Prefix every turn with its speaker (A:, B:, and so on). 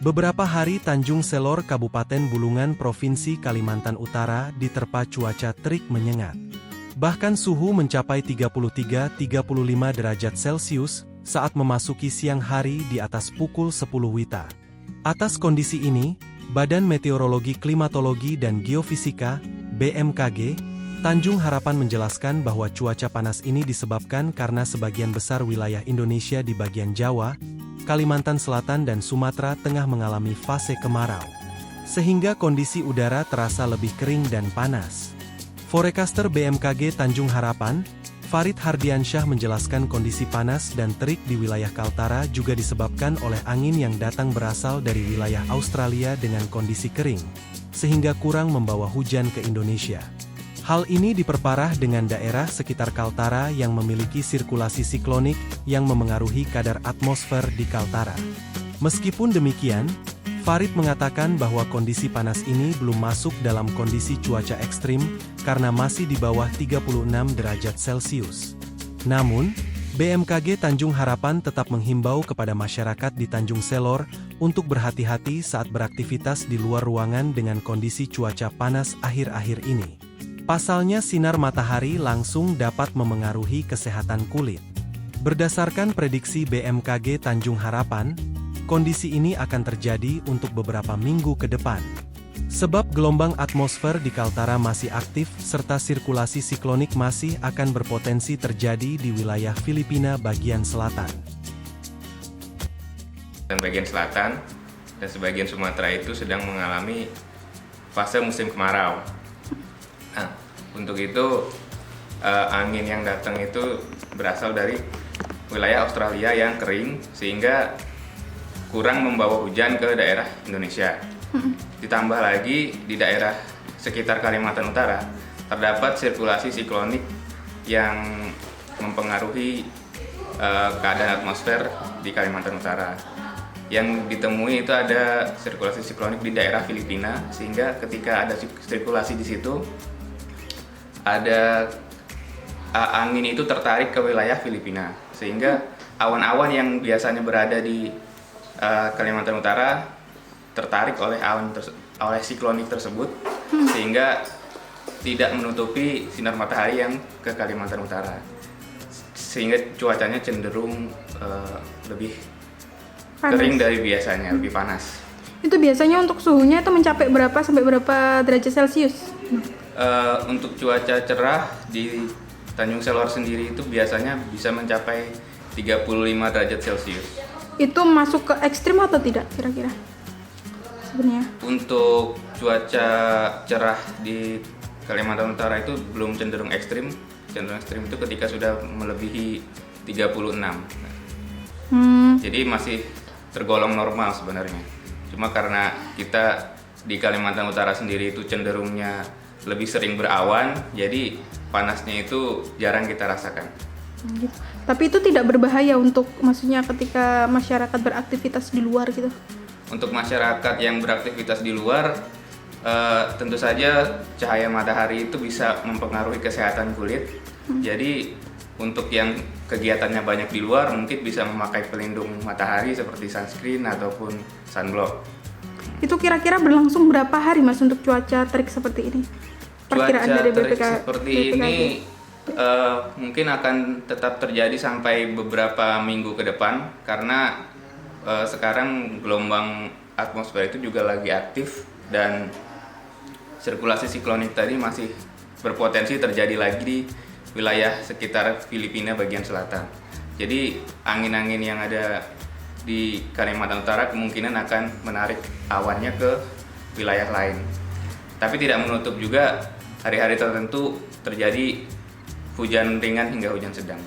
A: Beberapa hari Tanjung Selor Kabupaten Bulungan Provinsi Kalimantan Utara diterpa cuaca terik menyengat. Bahkan suhu mencapai 33-35 derajat Celcius saat memasuki siang hari di atas pukul 10 WITA. Atas kondisi ini, Badan Meteorologi Klimatologi dan Geofisika, BMKG, Tanjung Harapan menjelaskan bahwa cuaca panas ini disebabkan karena sebagian besar wilayah Indonesia di bagian Jawa, Kalimantan Selatan dan Sumatera tengah mengalami fase kemarau. Sehingga kondisi udara terasa lebih kering dan panas. Forecaster BMKG Tanjung Harapan, Farid Hardiansyah menjelaskan kondisi panas dan terik di wilayah Kaltara juga disebabkan oleh angin yang datang berasal dari wilayah Australia dengan kondisi kering, sehingga kurang membawa hujan ke Indonesia. Hal ini diperparah dengan daerah sekitar Kaltara yang memiliki sirkulasi siklonik yang memengaruhi kadar atmosfer di Kaltara. Meskipun demikian, Farid mengatakan bahwa kondisi panas ini belum masuk dalam kondisi cuaca ekstrim karena masih di bawah 36 derajat Celcius. Namun, BMKG Tanjung Harapan tetap menghimbau kepada masyarakat di Tanjung Selor untuk berhati-hati saat beraktivitas di luar ruangan dengan kondisi cuaca panas akhir-akhir ini. Pasalnya sinar matahari langsung dapat memengaruhi kesehatan kulit. Berdasarkan prediksi BMKG Tanjung Harapan, kondisi ini akan terjadi untuk beberapa minggu ke depan. Sebab gelombang atmosfer di Kaltara masih aktif serta sirkulasi siklonik masih akan berpotensi terjadi di wilayah Filipina bagian selatan.
B: Dan bagian selatan dan sebagian Sumatera itu sedang mengalami fase musim kemarau. Nah, untuk itu angin yang datang itu berasal dari wilayah Australia yang kering sehingga kurang membawa hujan ke daerah Indonesia. Ditambah lagi di daerah sekitar Kalimantan Utara terdapat sirkulasi siklonik yang mempengaruhi keadaan atmosfer di Kalimantan Utara. Yang ditemui itu ada sirkulasi siklonik di daerah Filipina, sehingga ketika ada sirkulasi di situ ada angin itu tertarik ke wilayah Filipina, sehingga awan-awan yang biasanya berada di Kalimantan Utara tertarik oleh oleh siklonik tersebut, sehingga tidak menutupi sinar matahari yang ke Kalimantan Utara, sehingga cuacanya cenderung lebih
C: panas.
B: Kering dari biasanya, lebih panas.
C: Itu biasanya untuk suhunya itu mencapai berapa sampai berapa derajat Celcius?
B: Untuk cuaca cerah di Tanjung Selor sendiri itu biasanya bisa mencapai 35 derajat Celcius.
C: Itu masuk ke ekstrim atau tidak kira-kira? Sebenarnya.
B: Untuk cuaca cerah di Kalimantan Utara itu belum cenderung ekstrim. Cenderung ekstrim itu ketika sudah melebihi 36. Jadi masih tergolong normal sebenarnya. Cuma karena kita di Kalimantan Utara sendiri itu cenderungnya lebih sering berawan, jadi panasnya itu jarang kita rasakan.
C: Gitu. Tapi itu tidak berbahaya untuk, maksudnya ketika masyarakat beraktivitas di luar gitu?
B: Untuk masyarakat yang beraktivitas di luar, tentu saja cahaya matahari itu bisa mempengaruhi kesehatan kulit. Jadi untuk yang kegiatannya banyak di luar mungkin bisa memakai pelindung matahari seperti sunscreen ataupun sunblock.
C: Itu kira-kira berlangsung berapa hari Mas untuk cuaca terik seperti ini? Perkiraan
B: Cuaca
C: dari
B: terik
C: BPK,
B: seperti
C: BPKG.
B: ini mungkin akan tetap terjadi sampai beberapa minggu ke depan, karena sekarang gelombang atmosfer itu juga lagi aktif dan sirkulasi siklonik tadi masih berpotensi terjadi lagi di wilayah sekitar Filipina bagian selatan. Jadi angin-angin yang ada di Kalimantan Utara kemungkinan akan menarik awannya ke wilayah lain. Tapi tidak menutup juga hari-hari tertentu terjadi hujan ringan hingga hujan sedang.